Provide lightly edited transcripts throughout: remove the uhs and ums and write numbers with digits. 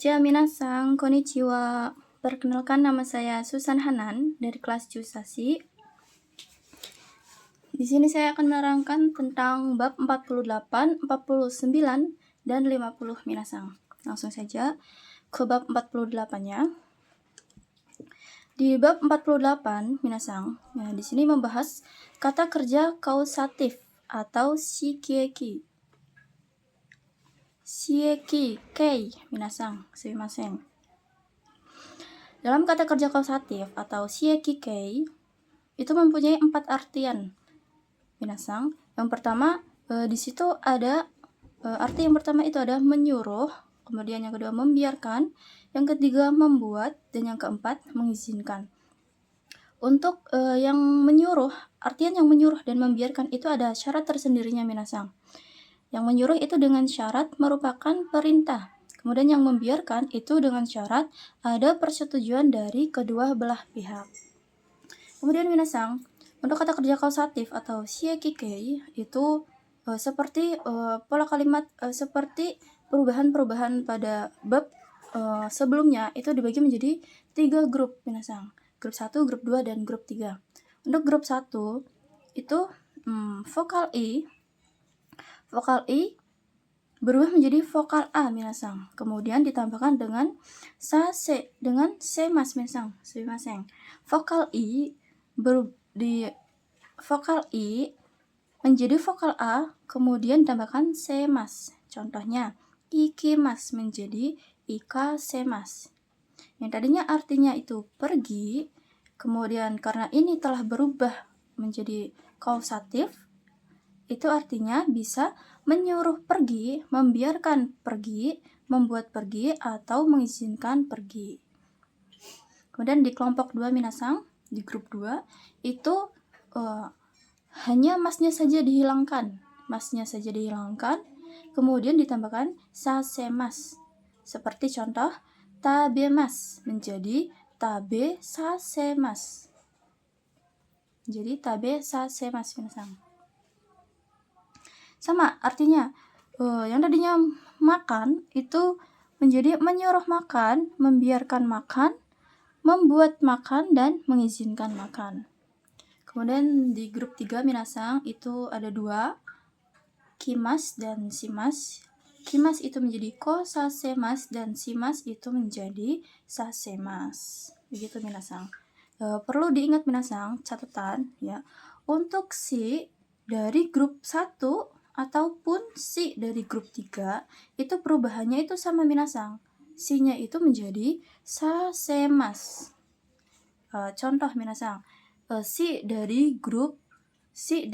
Minasan, konnichiwa. Perkenalkan, nama saya Susan Hanan dari kelas Jusasi. Di sini saya akan menerangkan tentang bab 48, 49, dan 50 Minasan. Langsung saja ke bab 48-nya. Di bab 48 Minasan, di sini membahas kata kerja kausatif atau shikieki. Shieki kei Minasan, sumimasen. Dalam kata kerja kausatif atau shieki kei itu mempunyai 4 artian. Minasan, yang pertama di situ ada arti yang pertama itu ada menyuruh, kemudian yang kedua membiarkan, yang ketiga membuat, dan yang keempat mengizinkan. Untuk yang menyuruh, artian yang menyuruh dan membiarkan itu ada syarat tersendirinya Minasan. Yang menyuruh itu dengan syarat merupakan perintah. Kemudian yang membiarkan itu dengan syarat ada persetujuan dari kedua belah pihak. Kemudian Minasan, untuk kata kerja kausatif atau shieki kei itu seperti pola kalimat seperti perubahan-perubahan pada bab sebelumnya itu dibagi menjadi 3 grup Minasan. Grup 1, grup 2, dan grup 3. Untuk grup 1 itu vokal I berubah menjadi vokal A Minasan. Kemudian ditambahkan dengan sase dengan semas Minasan. Sumimasen. Vokal I menjadi vokal A, kemudian ditambahkan semas. Contohnya, ikimas menjadi ikasemas. Yang tadinya artinya itu pergi, kemudian karena ini telah berubah menjadi kausatif, itu artinya bisa menyuruh pergi, membiarkan pergi, membuat pergi, atau mengizinkan pergi. Kemudian di kelompok 2 Minasan, di grup 2 itu hanya masnya saja dihilangkan. Kemudian ditambahkan sasemas. Seperti contoh tabemas menjadi tabe sasemas. Jadi tabe sasemas Minasan. Sama artinya yang tadinya makan itu menjadi menyuruh makan, membiarkan makan, membuat makan, dan mengizinkan makan. Kemudian di grup 3 Minasan itu ada 2, kimas dan simas. Kimas itu menjadi kosasemas dan simas itu menjadi sasemas. Begitu Minasan. Perlu diingat Minasan, catatan ya. Untuk si dari grup 1 ataupun si dari grup 3 itu perubahannya itu sama Minasan. Si-nya itu menjadi sasemas. Contoh Minasan, si dari grup 1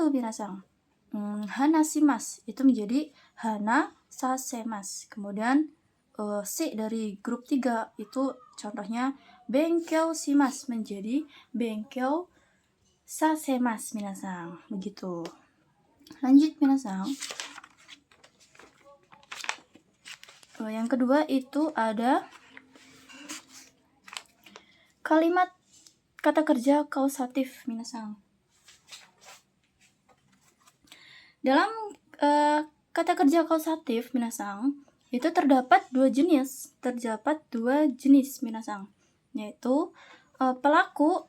Minasan, hanasimas itu menjadi hana sasemas. Kemudian si dari grup 3 itu contohnya benkyou shimasu menjadi benkyou sasemas Minasan. Begitu. Lanjut Minasan. Yang kedua itu ada kalimat kata kerja kausatif Minasan. Dalam kata kerja kausatif Minasan itu terdapat dua jenis Minasan, yaitu pelaku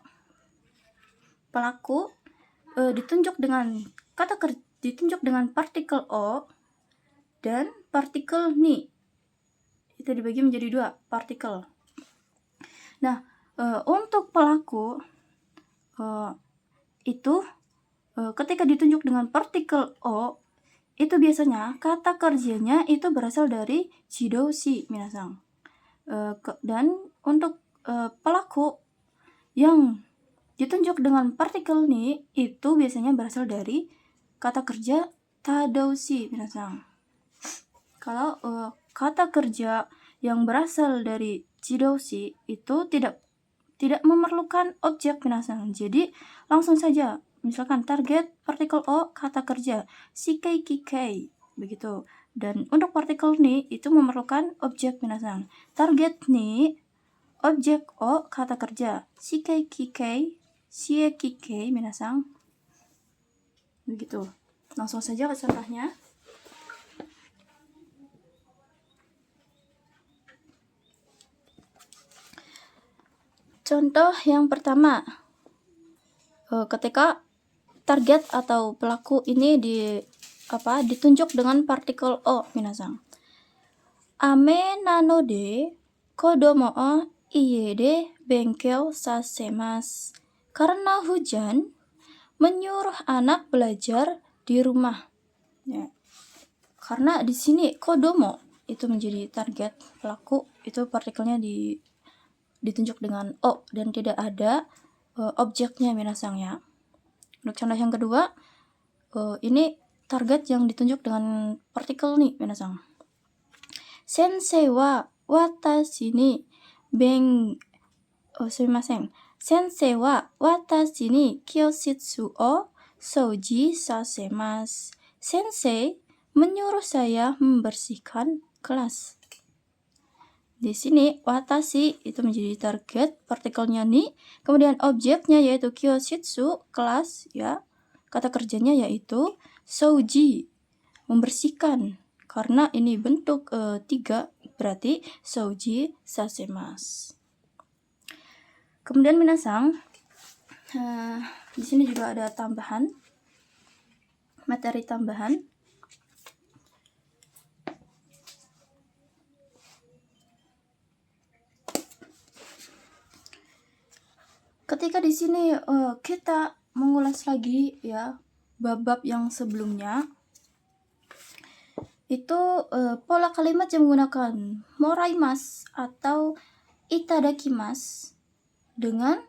ditunjuk dengan partikel o dan partikel ni. Itu dibagi menjadi 2 partikel. Nah, untuk pelaku itu ketika ditunjuk dengan partikel o itu biasanya kata kerjanya itu berasal dari jidoushi Minasan. Dan untuk pelaku yang ditunjuk dengan partikel ni itu biasanya berasal dari kata kerja tadoushi Minasan. Kalau kata kerja yang berasal dari jidoushi itu tidak memerlukan objek Minasan. Jadi langsung saja, misalkan target partikel o kata kerja shikei kikei begitu. Dan untuk partikel ni itu memerlukan objek Minasan. Target ni objek o kata kerja shikei kikei, shieki kei Minasan. Begitu. Langsung saja ke contohnya. Contoh yang pertama, ketika target atau pelaku ini ditunjuk dengan partikel o, minasang. Ame nanode kodomo o ie de benkyou sasemasu. Karena hujan, menyuruh anak belajar di rumah. Ya. Karena di sini kodomo itu menjadi target pelaku, itu partikelnya ditunjuk dengan o dan tidak ada objeknya, minasang ya. Untuk contoh yang kedua, ini target yang ditunjuk dengan partikel ni, minasang. Sensei wa watashi ni Sensei wa watashi ni kyoshitsu o souji sasemasu. Sensei menyuruh saya membersihkan kelas. Di sini watashi itu menjadi target, partikelnya ni, kemudian objeknya yaitu kyoshitsu, kelas ya. Kata kerjanya yaitu souji, membersihkan. Karena ini bentuk 3, berarti souji sasemasu. Kemudian minasang, di sini juga ada tambahan, materi tambahan. Ketika di sini kita mengulas lagi ya bab-bab yang sebelumnya, itu pola kalimat yang menggunakan moraimasu atau itadakimasu dengan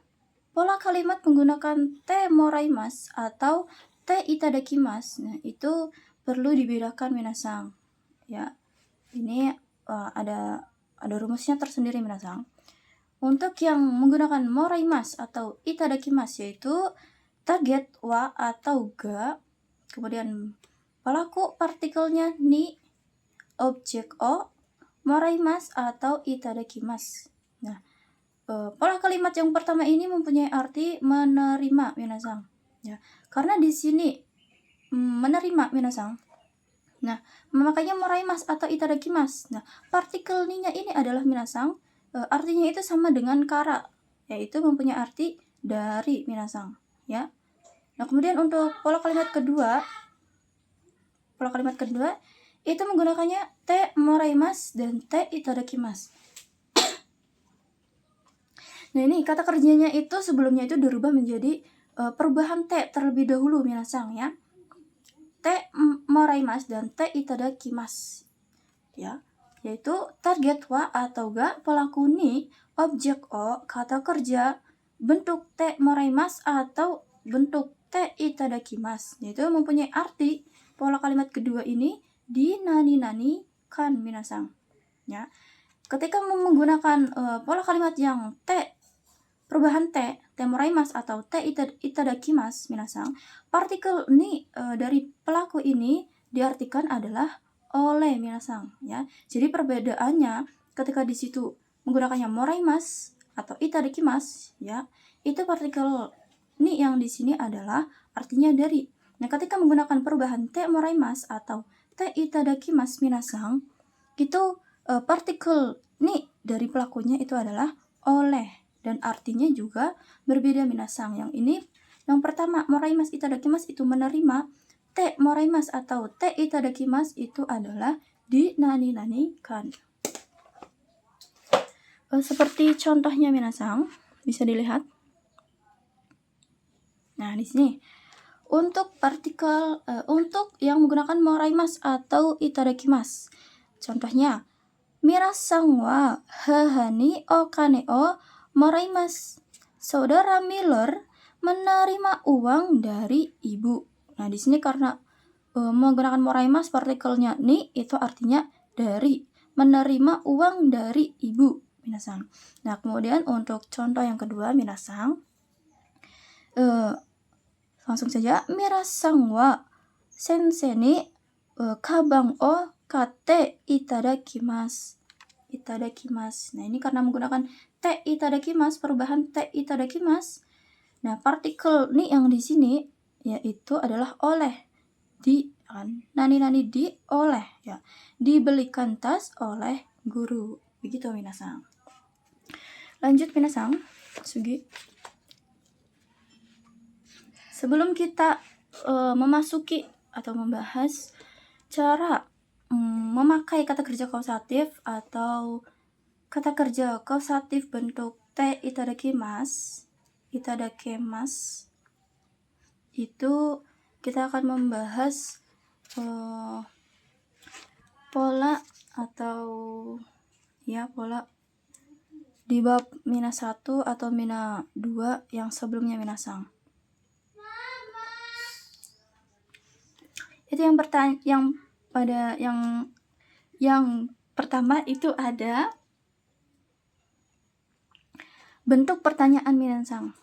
pola kalimat menggunakan te moraimasu atau te itadakimasu. Nah, itu perlu dibedakan, minasang. Ya. Ini ada rumusnya tersendiri, minasang. Untuk yang menggunakan moraimasu atau itadakimasu yaitu target wa atau ga, kemudian pelaku partikelnya ni, objek o, moraimasu atau itadakimasu. Nah, pola kalimat yang pertama ini mempunyai arti menerima, minasang. Ya, karena di sini menerima, minasang. Nah, makanya moraimasu atau itadakimasu. Nah, partikel ni-nya ini adalah, minasang, artinya itu sama dengan kara, yaitu mempunyai arti dari, minasang ya. Nah, kemudian untuk pola kalimat kedua itu menggunakannya te moraimasu dan te itadakimasu. Nah, ini kata kerjanya itu sebelumnya itu dirubah menjadi perubahan te terlebih dahulu, minasang ya. Te moraimasu dan te itadakimasu ya, yaitu target wa atau ga, pelaku ni, objek o, kata kerja, bentuk te moraimasu atau bentuk te itadakimasu. Yaitu mempunyai arti pola kalimat kedua ini di nani kan, minasang ya. Ketika menggunakan pola kalimat yang te, perubahan te moraimasu atau te itadakimasu, minasang, partikel ni dari pelaku ini diartikan adalah oleh, minasang ya. Jadi perbedaannya ketika di situ menggunakannya moraimasu atau itadakimasu ya, itu partikel ni yang di sini adalah artinya dari. Nah, ketika menggunakan perubahan te moraimasu atau te itadakimasu, minasang, itu partikel ni dari pelakunya itu adalah oleh dan artinya juga berbeda, minasang. Yang ini yang pertama moraimasu itadakimasu itu menerima, te moraimasu atau te itadakimasu itu adalah di nani kan. Seperti contohnya, minasang, bisa dilihat. Nah, di sini untuk partikel untuk yang menggunakan moraimasu atau itadakimasu. Contohnya, mirasang wa haha ni okane o moraimasu. Saudara Miller menerima uang dari ibu. Nah, di sini karena menggunakan moraimasu, partikelnya ni itu artinya dari, menerima uang dari ibu, minasang. Nah, kemudian untuk contoh yang kedua, minasang, langsung saja, mirasang wa sensei ni kabang o kate itadakimasu. Nah, ini karena menggunakan te itadakimasu, perubahan te itadakimasu. Nah, partikel ni yang di sini yaitu adalah oleh, di kan, nani di oleh ya, dibelikan tas oleh guru, begitu, minasang. Lanjut, minasang. Sugi. Sebelum kita memasuki atau membahas cara memakai kata kerja kausatif atau kata kerja kausatif bentuk te itadakimasu, itu kita akan membahas pola atau pola di bab mina 1 atau mina 2 yang sebelumnya minasang. Itu yang pertama itu ada bentuk pertanyaan minasang.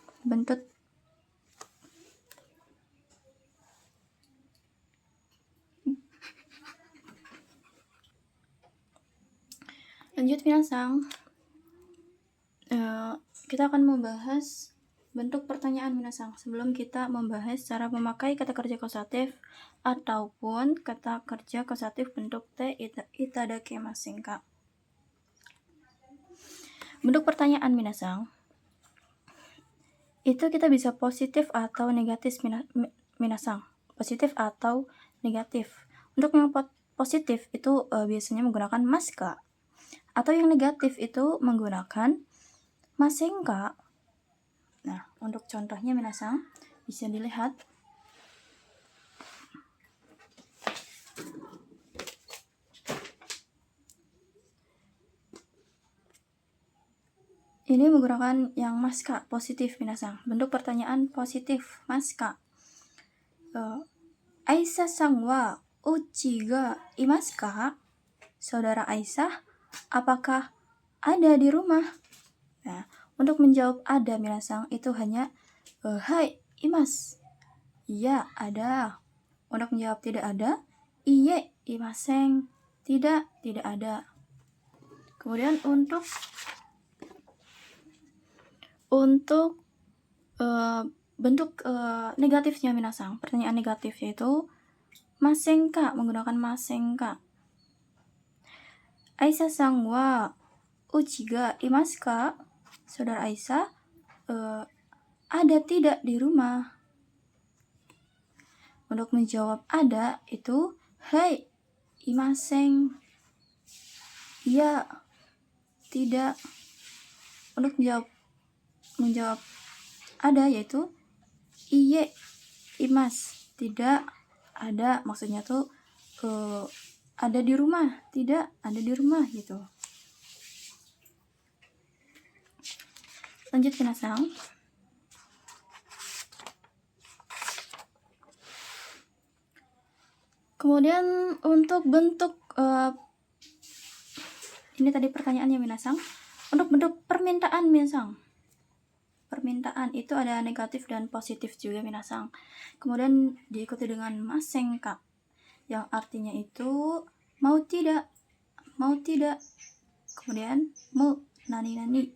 Lanjut minasang. Kita akan membahas bentuk pertanyaan minasang sebelum kita membahas cara memakai kata kerja kausatif ataupun kata kerja kausatif bentuk te itadakimasu. Bentuk pertanyaan minasang itu kita bisa positif atau negatif minasang. Positif atau negatif. Untuk yang positif itu biasanya menggunakan maska. Atau yang negatif itu menggunakan masenka. Nah, untuk contohnya minasang bisa dilihat. Ini menggunakan yang maska positif minasang. Bentuk pertanyaan positif maska. Aisa-san wa uchi ga imasu ka? Saudara Aisyah, apakah ada di rumah? Nah, untuk menjawab ada minasang itu hanya hai imas. Iya, ada. Untuk menjawab tidak ada, iye imasen. Tidak ada. Kemudian untuk bentuk negatifnya minasang, pertanyaan negatif yaitu masenka, menggunakan masenka. Aisyah-san wa uchi ga imasu ka? Saudara Aisyah, ada tidak di rumah? Untuk menjawab ada itu hai imasen. Iya, tidak. Untuk menjawab ada yaitu iye imas, tidak ada, maksudnya tuh ada di rumah, tidak ada di rumah gitu. Lanjut minasang. Kemudian untuk bentuk ini tadi pertanyaannya minasang. Untuk bentuk permintaan minasang. Permintaan itu ada negatif dan positif juga minasang. Kemudian diikuti dengan masenka yang artinya itu mau tidak. Kemudian mau nani.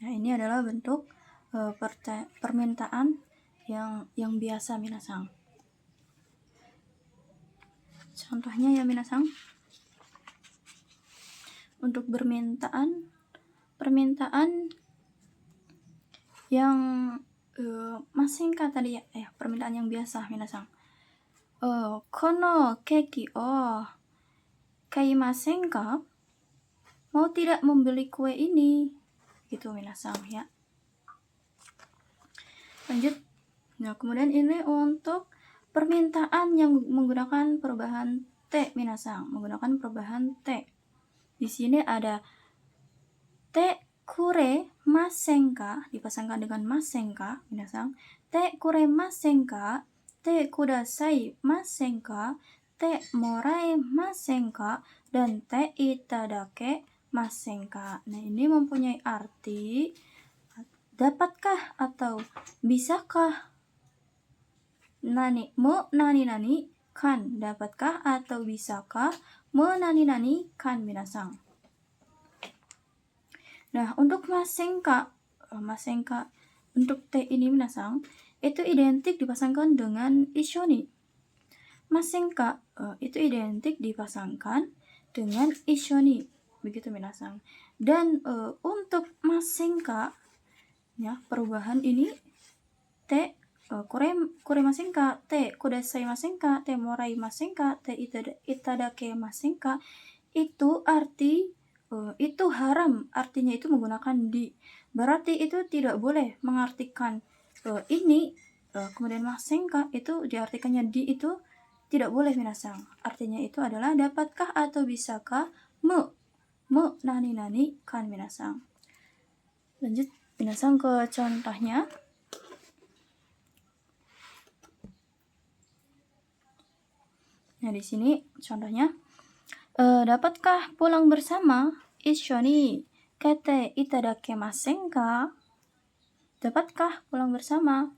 Nah, ini adalah bentuk permintaan yang biasa minasang. Contohnya ya minasang. Untuk permintaan yang masenka tadi ya, permintaan yang biasa minasang. Kono keki o kaimasen ka? Mau tidak membeli kue ini? Gitu minasang ya. Lanjut. Nah, kemudian ini untuk permintaan yang menggunakan perubahan te minasang, menggunakan perubahan te. Di sini ada te kure masenka dipasangkan dengan masenka minasang. Te kure masenka, te kudasai masenka, te morae masenka, dan te itadake masenka. Nah, ini mempunyai arti dapatkah atau bisakah? Mo nani kan, dapatkah atau bisakah? Mo nani kan minasang. Nah, untuk masenka untuk te ini minasang itu identik dipasangkan dengan ishoni. Masenka itu identik dipasangkan dengan ishoni, begitu minasang. Dan untuk masenka Ya, perubahan ini te kuremasen ka, te kudasaimasen ka, te moraimasen ka, te itadakemasen ka, itu arti itu haram, artinya itu menggunakan di. Berarti itu tidak boleh mengartikan ini, kemudian masen ka itu diartikannya di, itu tidak boleh minasang. Artinya itu adalah dapatkah atau bisakah, me nani kan minasang. Lanjut minasang ke contohnya. Nah, di sini contohnya, dapatkah pulang bersama? Ishoni kete itadakemasen ka? Dapatkah pulang bersama?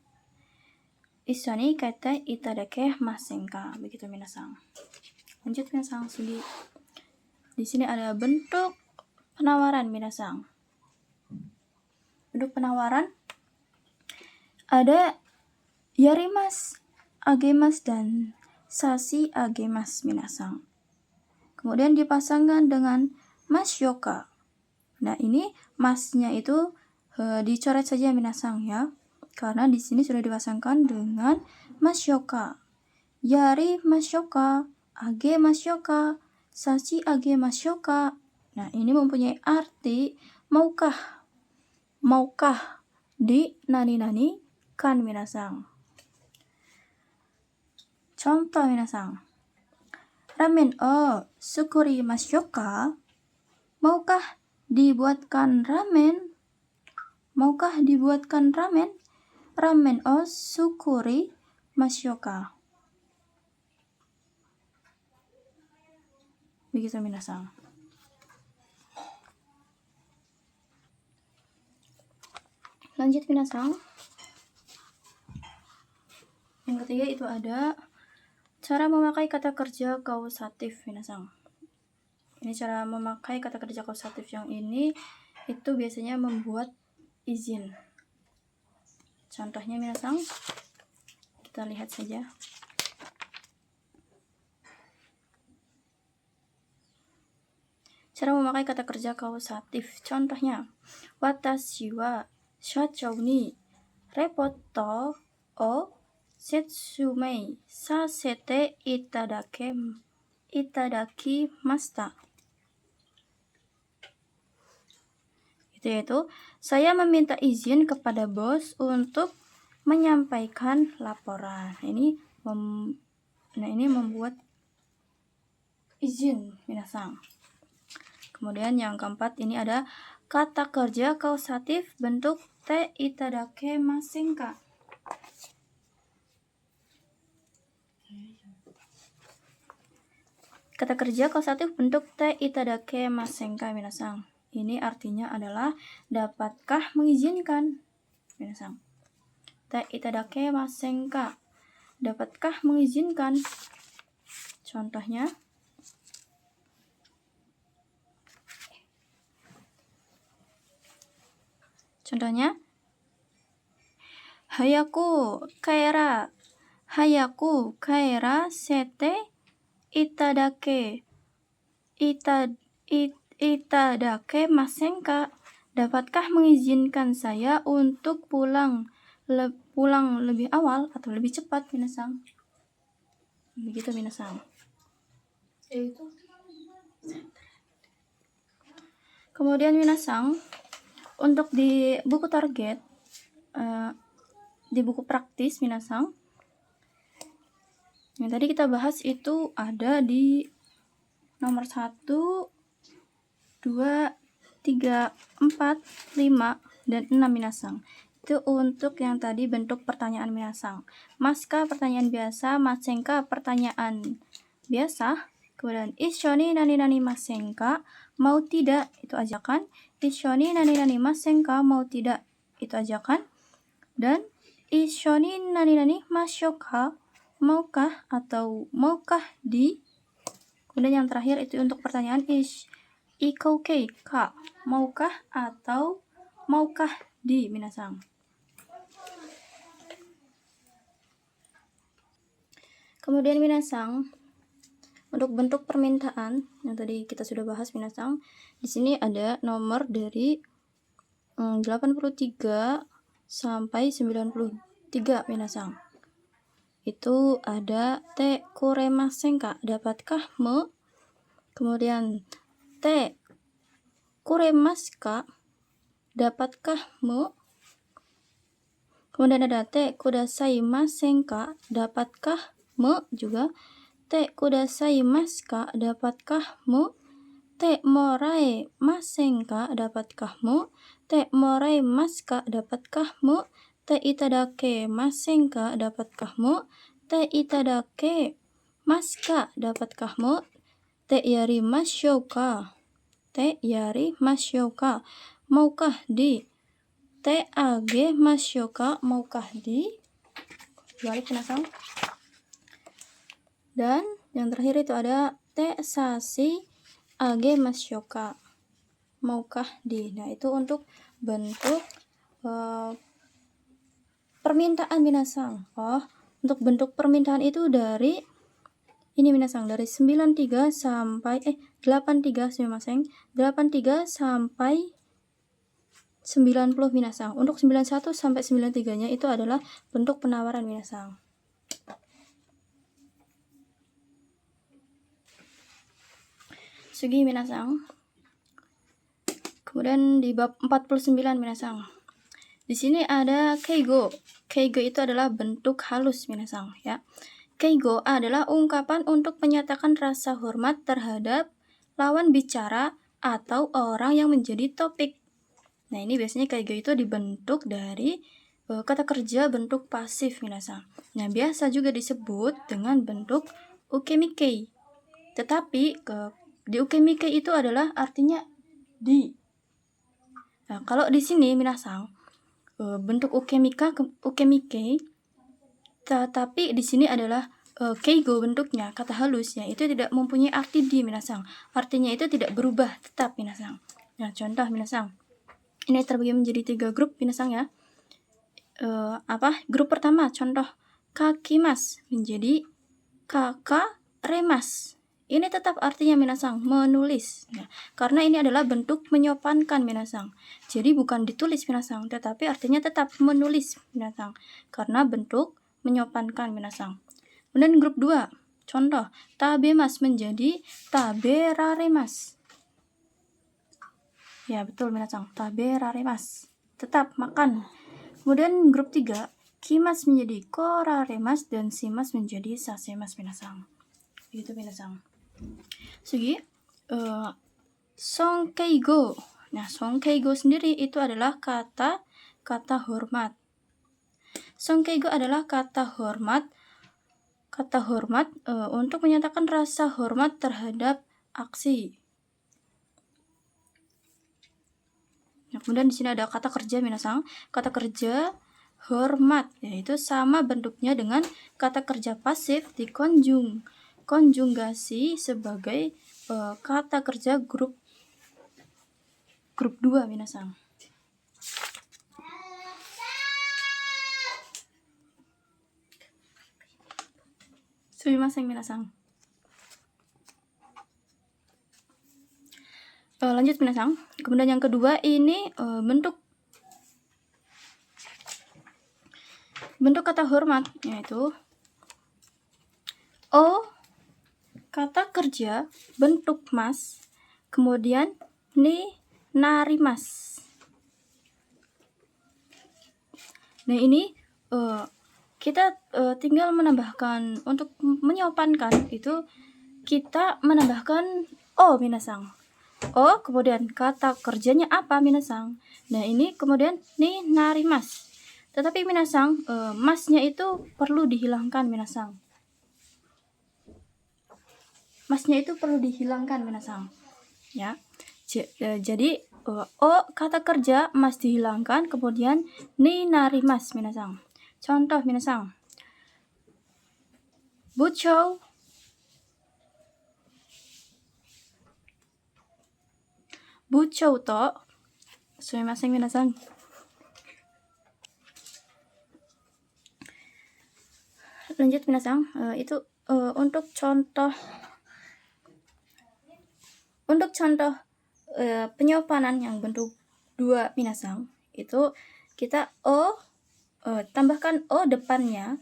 Ishoni kete itadakemasen ka? Begitu minasang. Lanjut minasang sudi. Di sini ada bentuk penawaran minasang. Bentuk penawaran ada yarimas, agemas, dan sasi agemas minasang. Kemudian dipasangkan dengan masyoka. Nah, ini masnya itu dicoret saja minasang ya. Karena di sini sudah dipasangkan dengan masyoka. Yari masyoka, age masyoka, sasi age masyoka. Nah, ini mempunyai arti maukah di nani kan minasang. Contoh minasang. Ramen o sukuri masyoka? Maukah dibuatkan ramen? Maukah dibuatkan ramen? Ramen o sukuri masyoka? Begitu minasang. Lanjut minasang. Yang ketiga itu ada cara memakai kata kerja kausatif minasang. Ini cara memakai kata kerja kausatif yang ini itu biasanya membuat izin. Contohnya minasang, kita lihat saja. Cara memakai kata kerja kausatif. Contohnya, watashi wa shachou ni reporto o setsumei sasete itadakimashita. Yaitu, saya meminta izin kepada bos untuk menyampaikan laporan. Ini membuat izin minasang. Kemudian yang keempat ini ada kata kerja kausatif bentuk te itadakemasen ka. Kata kerja kausatif bentuk te itadakemasen ka minasang. Ini artinya adalah dapatkah mengizinkan minasang. Te itadakemasen ka, dapatkah mengizinkan. Contohnya, hayaku kaera sete itadakemasen ka. Dapatkah mengizinkan saya untuk pulang lebih awal atau lebih cepat minasang. Begitu minasang. Kemudian minasang, untuk di buku target, di buku praktis minasang, yang tadi kita bahas itu ada di nomor 1, 2, 3, 4, 5, dan 6 minasang. Itu untuk yang tadi bentuk pertanyaan minasang. Maska pertanyaan biasa, masenka pertanyaan biasa, kemudian ishoni nani masenka, mau tidak, itu ajakan. Ishoni nani masenka, mau tidak, itu ajakan. Dan ishoni nani masyoka, maukah atau maukah di. Kemudian yang terakhir itu untuk pertanyaan ikouke ka, maukah atau maukah di minasang. Kemudian minasang, untuk bentuk permintaan yang tadi kita sudah bahas minasang, di sini ada nomor dari 83 sampai 93 minasang. Itu ada te kuremasen ka, dapatkah me? Kemudian te kuremasu ka, dapatkah me? Kemudian ada te kudasaimasen ka, dapatkah me juga. Te kudasaimasu ka, dapatkah me? Te moraemasen ka, dapatkah me? Te moraemasu ka, dapatkah me? Te itadakemasen ka, dapatkah me? Te itadakemasu ka, dapatkah me? Te yarimashou ka? Te yarimashou ka? Maukah di? Te agemashou ka? Maukah di? Balik minasang. Dan yang terakhir itu ada te sashi agemashou ka? Maukah di? Nah, itu untuk bentuk permintaan minasang. Untuk bentuk permintaan itu dari ini minasang, dari 93 sampai 83 sumimasen. 83 sampai 90 minasang. Untuk 91 sampai 93-nya itu adalah bentuk penawaran minasang. Sugi minasang. Kemudian di bab 49 minasang. Di sini ada keigo. Keigo itu adalah bentuk halus minasang, ya. Keigo adalah ungkapan untuk menyatakan rasa hormat terhadap lawan bicara atau orang yang menjadi topik. Nah, ini biasanya keigo itu dibentuk dari kata kerja bentuk pasif minasang. Nah, biasa juga disebut dengan bentuk ukemikei. Tetapi di ukemikei itu adalah artinya di. Nah, kalau di sini minasang bentuk ukemikei, tetapi di sini adalah keigo bentuknya, kata halusnya itu tidak mempunyai arti di minasang. Artinya itu tidak berubah, tetap minasang. Nah, contoh minasang. Ini terbagi menjadi 3 grup minasang, ya. Grup pertama, contoh kakimas menjadi kakaremas. Ini tetap artinya minasang, menulis. Nah, karena ini adalah bentuk menyopankan minasang. Jadi bukan ditulis minasang, tetapi artinya tetap menulis minasang. Karena bentuk menyopankan minasang. Kemudian grup 2, contoh tabemas menjadi taberaremas. Ya, betul minasang, taberaremas. Tetap makan. Kemudian grup 3, kimas menjadi koraremas dan shimas menjadi sasemas minasang. Begitu minasang. Sugi, songkeigo. Nah, songkeigo sendiri itu adalah kata hormat. Songkeigo adalah kata hormat untuk menyatakan rasa hormat terhadap aksi. Nah, kemudian di sini ada kata kerja minasang. Kata kerja hormat, yaitu sama bentuknya dengan kata kerja pasif konjugasi sebagai kata kerja grup 2 minasang. Sumimasen minasang. Lanjut minasang. Kemudian yang kedua ini bentuk kata hormat, yaitu kata kerja bentuk mas, kemudian ni narimas. Nah, ini kita tinggal menambahkan, untuk menyopankan itu kita menambahkan minasang. Kemudian kata kerjanya apa minasang? Nah, ini kemudian ni narimas. Tetapi minasang, masnya itu perlu dihilangkan minasang. Masnya itu perlu dihilangkan minasang. Ya. Jadi kata kerja mas dihilangkan, kemudian ni narimas minasang. Contoh minasang. Buchou to sumimasen minasang. Lanjut minasang, itu untuk contoh penyopanan yang bentuk 2 minasang, itu kita tambahkan o depannya,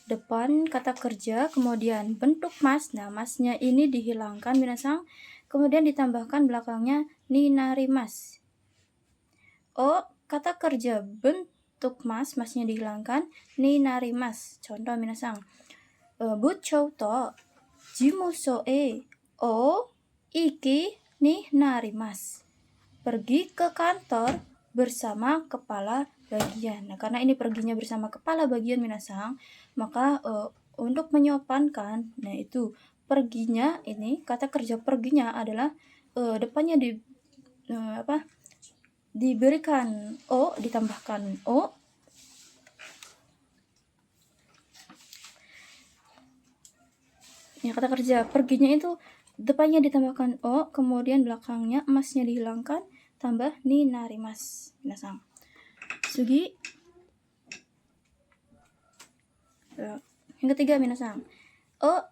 depan kata kerja, kemudian bentuk mas. Nah, masnya ini dihilangkan minasang, kemudian ditambahkan belakangnya ni narimas. O kata kerja bentuk mas, masnya dihilangkan, ni narimas. Contoh minasang, buchou to jimuso o iki ni narimas. Pergi ke kantor bersama kepala bagian. Nah, karena ini perginya bersama kepala bagian minasang, maka untuk menyopankan, nah itu perginya ini, kata kerja perginya adalah depannya diberikan o, ditambahkan o. Ya, kata kerja perginya itu depannya ditambahkan o, kemudian belakangnya emasnya dihilangkan, tambah ni narimas minasang. Sugi. Yang ketiga minasang, o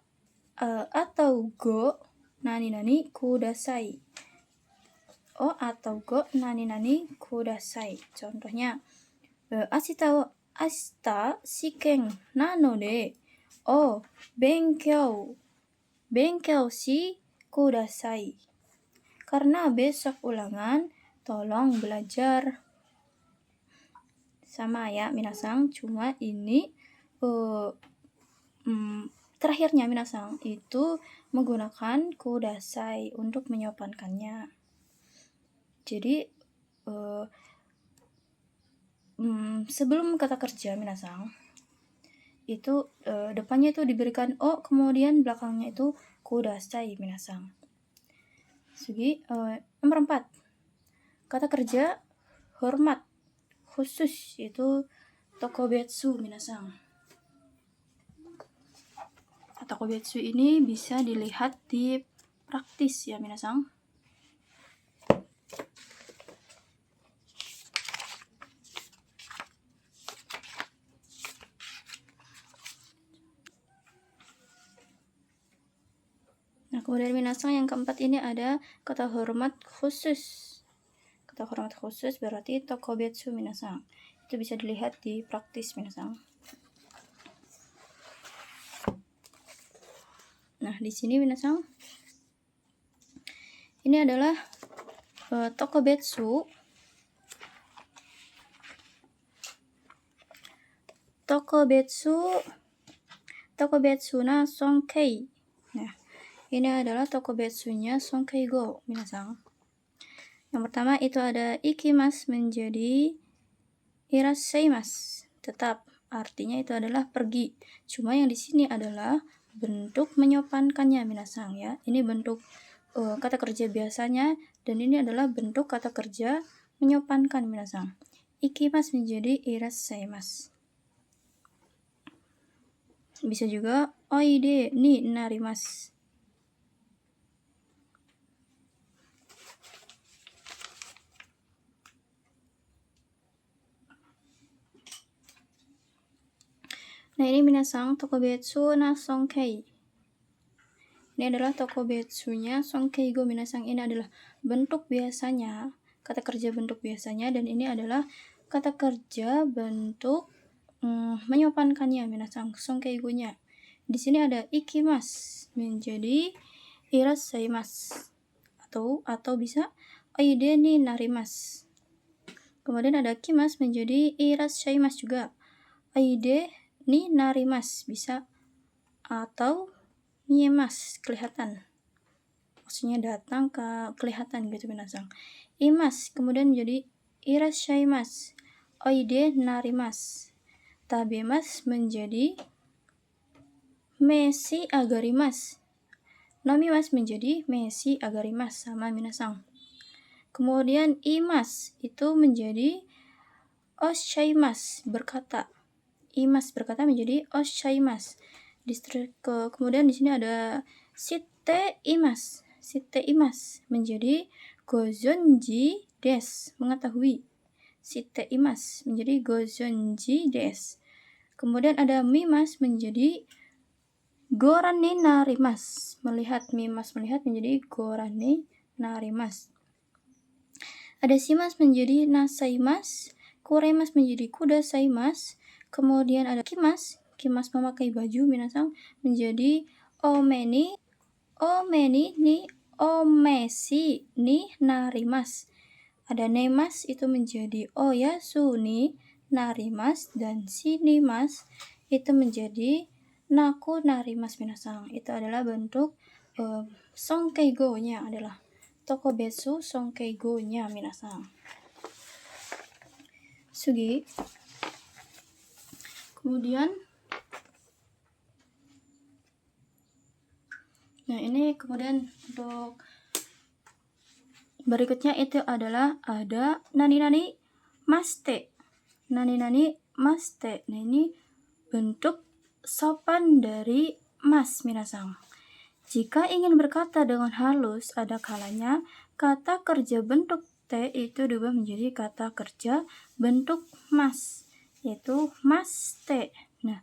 atau go nani nani kudasai. O atau go nani nani kudasai. Contohnya, ashita shiken nanode o benkyou shi kudasai. Karena besok ulangan, tolong belajar. Sama ya minasang, cuma ini terakhirnya minasang itu menggunakan kudasai untuk menyopankannya. Jadi sebelum kata kerja minasang itu depannya itu diberikan o, kemudian belakangnya itu kudasai minasang. Sugi. Nomor 4, kata kerja hormat khusus, yaitu tokobetsu minasang. Tokobetsu ini bisa dilihat di praktis ya minasang. Nah, kemudian minasang yang keempat ini ada kata hormat khusus. Kata hormat khusus berarti tokobetsu minasang. Itu bisa dilihat di praktis minasang. Nah, di sini minasang, ini adalah tokobetsu. Tokobetsu na sonkei. Nah, ini adalah tokobetsunya sonkei go minasang. Yang pertama itu ada ikimas menjadi irassaimasu, tetap artinya itu adalah pergi. Cuma yang di sini adalah bentuk menyopankannya minasang ya. Ini bentuk kata kerja biasanya, dan ini adalah bentuk kata kerja menyopankan minasang. Ikimas menjadi irassaimasu. Bisa juga oide ni narimasu. Nah, ini minasang tokobetsu na sonkei. Ini adalah tokobetsunya sonkei go minasang. Ini adalah bentuk biasanya, kata kerja bentuk biasanya, dan ini adalah kata kerja bentuk menyopankannya minasang, sonkei go-nya. Di sini ada ikimas menjadi irassaimasu, atau bisa oide ni narimasu. Kemudian ada kimas menjadi irassaimasu juga. Oide ni narimasu bisa, atau miemas, kelihatan. Maksudnya datang kelihatan gitu minasang. Imas kemudian menjadi irassaimasu. Oide narimasu. Tabemas menjadi meshi agarimasu. Nomimas menjadi meshi agarimasu, sama minasang. Kemudian imas itu menjadi oshaimasu, berkata. Imas berkata menjadi oshaimasu. Kemudian di sini ada shitte imasu. Shitte imasu menjadi gozonji desu, mengetahui. Shitte imasu menjadi gozonji desu. Kemudian ada mimas menjadi goran ni narimasu, melihat. Mimas melihat menjadi goran ni narimasu. Ada shimas menjadi nasaimasu, kuremas menjadi kudasaimasu. Kemudian ada kimas, kimas memakai baju minasang menjadi omeni, omeni ni omesi ni narimas. Ada nemas itu menjadi oyasu ni narimas, dan shinimas itu menjadi naku narimas minasang. Itu adalah bentuk sonkeigo-nya, adalah tokobetsu sonkeigo-nya minasang. Sugi. Kemudian ini kemudian untuk berikutnya itu adalah ada nani-nani maste. Nani-nani maste. Nah, ini bentuk sopan dari mas minasang. Jika ingin berkata dengan halus, ada kalanya kata kerja bentuk T itu diubah menjadi kata kerja bentuk mas, yaitu maste. Nah,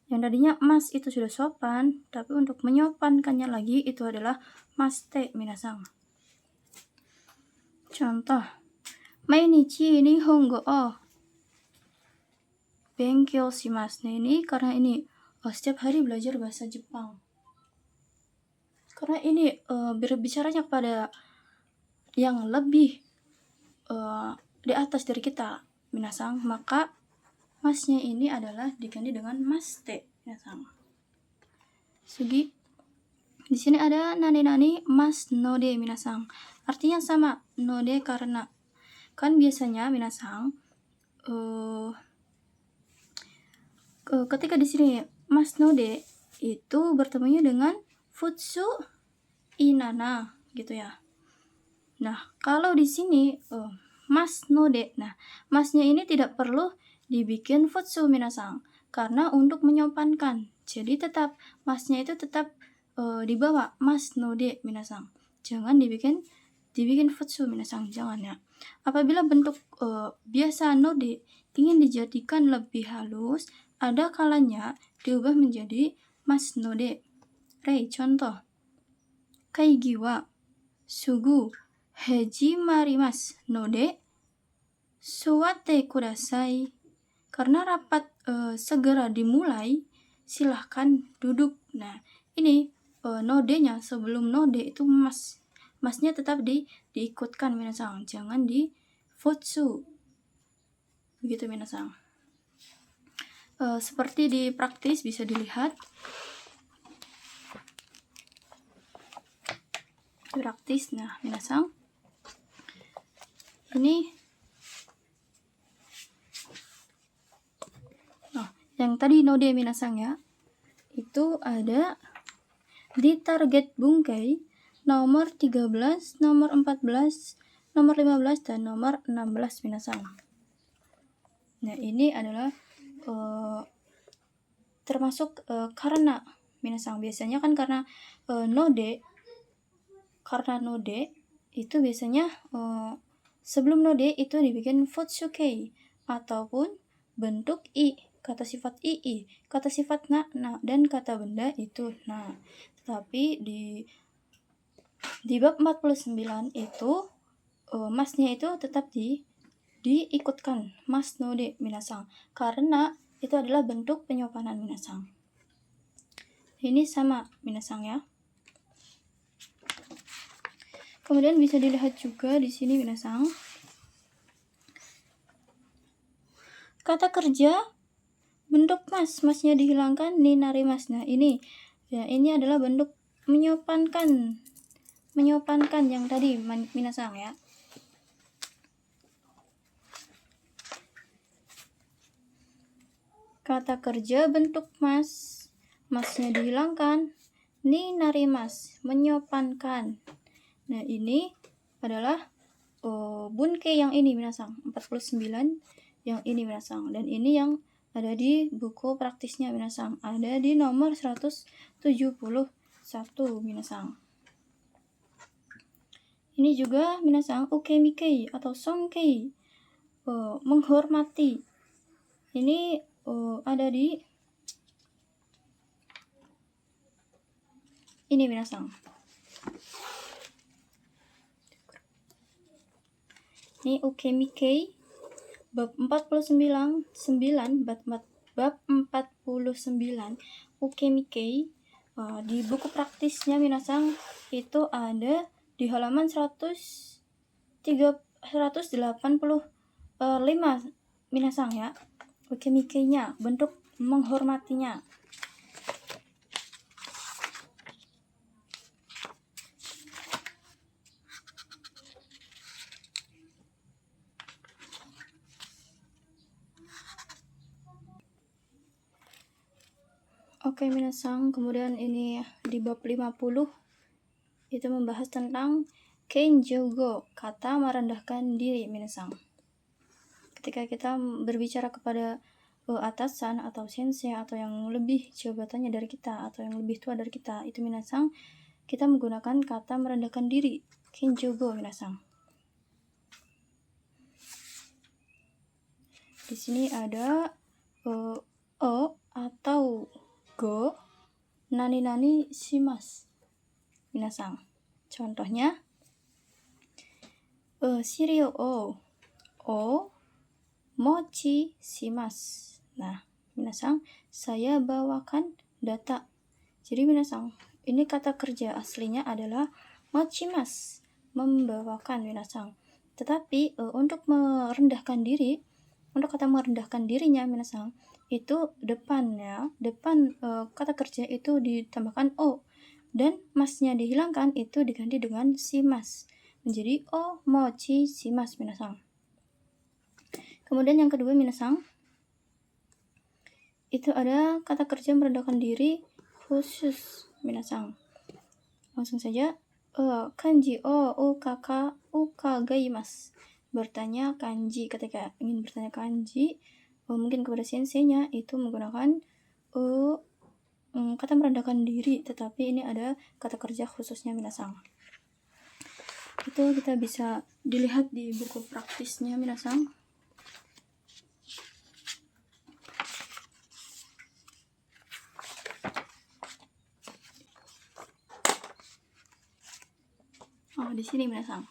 yang tadinya mas itu sudah sopan, tapi untuk menyopankannya lagi itu adalah maste minasang. Contoh, mainichi nihongo o benkyou shimasu. Nah, ini karena ini setiap hari belajar bahasa Jepang. Karena ini berbicaranya pada yang lebih di atas dari kita minasang, maka masnya ini adalah diganti dengan maste minasang. Sugi. Di sini ada nani-nani mas node minasang. Artinya sama, node karena kan biasanya minasang ketika di sini mas node itu bertemunya dengan futsu inana gitu ya. Nah, kalau di sini mas node, nah masnya ini tidak perlu dibikin futsu minasang karena untuk menyopankan. Jadi tetap masnya itu tetap dibawa mas node minasang. Jangan dibikin futsu minasang, jangan ya. Apabila bentuk biasa node ingin dijadikan lebih halus, ada kalanya diubah menjadi mas node. Contoh. Kaigi wa sugu hejimarimasu node suwatte kudasai. Karena rapat segera dimulai, silahkan duduk. Nah, ini nodenya sebelum node itu masnya tetap diikutkan minasang, jangan di futsu. Begitu minasang. Seperti di praktis bisa dilihat. Praktis. Nah, minasang. Ini yang tadi node minasang ya. Itu ada di target bungkai nomor 13, nomor 14, nomor 15 dan nomor 16 minasang. Nah, ini adalah termasuk karena minasang biasanya kan karena node itu biasanya sebelum node itu dibikin futsukei ataupun bentuk i, kata sifat ii, kata sifat na, dan kata benda itu na. Tapi di bab 49 itu masnya itu tetap diikutkan mas node minasang karena itu adalah bentuk penyopanan minasang. Ini sama minasang ya. Kemudian bisa dilihat juga di sini minasang. Kata kerja bentuk masnya dihilangkan ni narimas. Nah, ini adalah bentuk menyopankan yang tadi minasang ya. Kata kerja bentuk masnya dihilangkan, ni narimas, menyopankan. Nah, ini adalah bunkei yang ini minasang, 49 yang ini minasang, dan ini yang ada di buku praktisnya minasang, ada di nomor 171 minasang. Ini juga minasang ukemikei atau songkei, menghormati. Ini ada di ini minasang. Ini ukemikei, bab 49 bab 49 Ukemikei. Di buku praktisnya minasang itu ada di halaman 185 minasang ya. Ukemikei-nya, bentuk menghormatinya. Oke minasang, kemudian ini di bab 50 itu membahas tentang kenjogo, kata merendahkan diri minasang. Ketika kita berbicara kepada atasan atau sensei atau yang lebih jabatannya dari kita atau yang lebih tua dari kita, itu minasang kita menggunakan kata merendahkan diri, kenjogo minasang. Di sini ada o atau go nani shimasu minasang. Contohnya shirio o mochi shimasu. Nah, minasang, saya bawakan data. Jadi minasang, ini kata kerja aslinya adalah mochimasu, membawakan minasang. Tetapi untuk merendahkan diri, untuk kata merendahkan dirinya minasang, itu depan kata kerja itu ditambahkan o dan masnya dihilangkan, itu diganti dengan shimasu menjadi o mochi shimasu minasang. Kemudian yang kedua minasang, itu ada kata kerja merendahkan diri khusus minasang. Langsung saja kanji o ukagaimasu, bertanya kanji. Ketika ingin bertanya kanji mungkin kepada senseinya, itu menggunakan kata merendahkan diri, tetapi ini ada kata kerja khususnya minasang. Itu kita bisa dilihat di buku praktisnya minasang. Di sini minasang.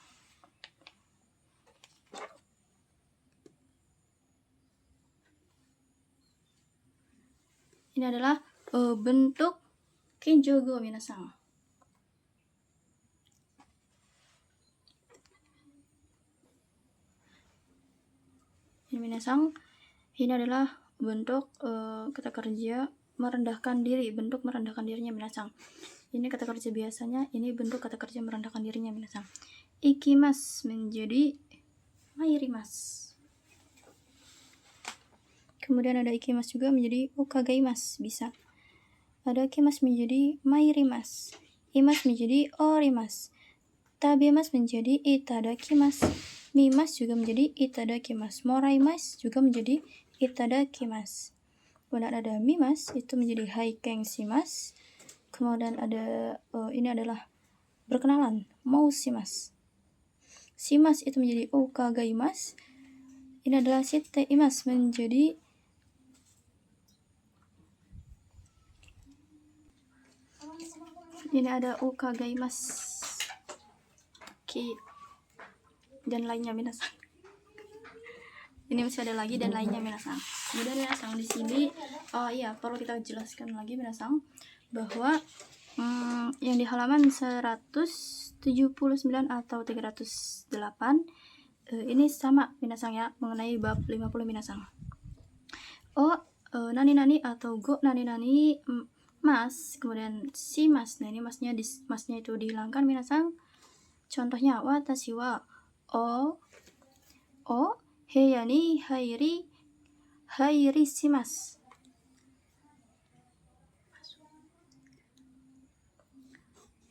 Ini adalah bentuk kenjogo minasang. Ini minasang, ini adalah bentuk kata kerja merendahkan diri, bentuk merendahkan dirinya minasang. Ini kata kerja biasanya, ini bentuk kata kerja merendahkan dirinya minasang. Ikimasu menjadi mairimasu. Kemudian ada ikimasu juga menjadi ukagaimasu, bisa. Ada ikimasu menjadi mairimasu. Imasu menjadi orimasu. Tabemasu menjadi itadakimasu. Mimasu juga menjadi itadakimasu. Moraimasu juga menjadi itadakimasu. Kemudian ada mimasu, itu menjadi haiken shimasu. Kemudian ada ini adalah berkenalan, mau shimasu. Shimasu itu menjadi ukagaimasu. Ini adalah shiteimasu menjadi ini ada ukagaimasu dan lainnya minasang. Ini masih ada lagi dan lainnya minasang. Kemudian minasang di sini perlu kita jelaskan lagi minasang bahwa yang di halaman 179 atau 308 ini sama minasang ya, mengenai bab 50 minasang. Nani atau go nani mas, kemudian si mas. Nah, ini masnya itu dihilangkan minasang. Contohnya watashi wa o heya ni hairi shimasu.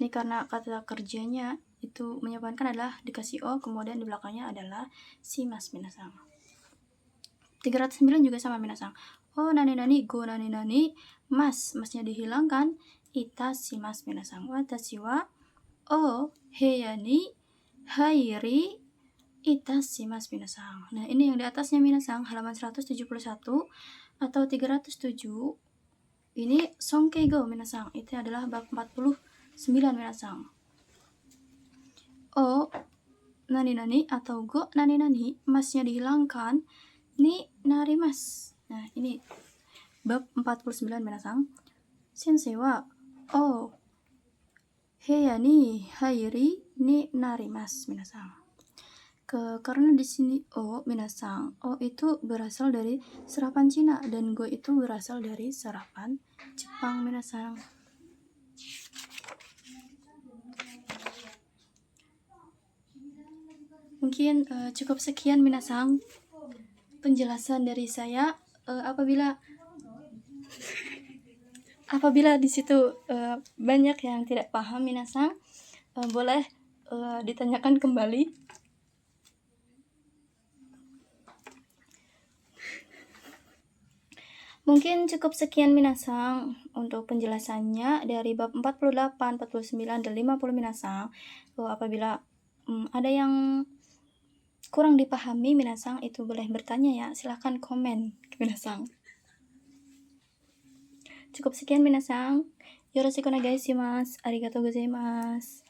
Ini karena kata kerjanya itu menyebalkan adalah dikasih o, kemudian di belakangnya adalah shimasu minasang. 309 juga sama minasang. Nani go nani masnya dihilangkan, ita shimasu minasang. Watashi wa o heya ni hairi ita shimasu minasang. Nah, ini yang di atasnya minasang, halaman 171 atau 307. Ini sonkeigo minasang. Itu adalah bab 49 minasang. O nani atau go nani masnya dihilangkan, ni narimasu. Nah, ini bab 49 minasang. Sensei wa o heya ni hairi ni narimasu minasang. Karena di sini minasang, itu berasal dari serapan Cina dan go itu berasal dari serapan Jepang minasang. Mungkin cukup sekian minasang penjelasan dari saya. Apabila di situ banyak yang tidak paham minasang, boleh ditanyakan kembali. Mungkin cukup sekian minasang untuk penjelasannya dari bab 48, 49, dan 50 minasang. Apabila ada yang kurang dipahami minasang, itu boleh bertanya ya, silahkan komen minasang. Cukup sekian minasang. Yoroshiku onegai shimasu. Arigatou gozaimasu.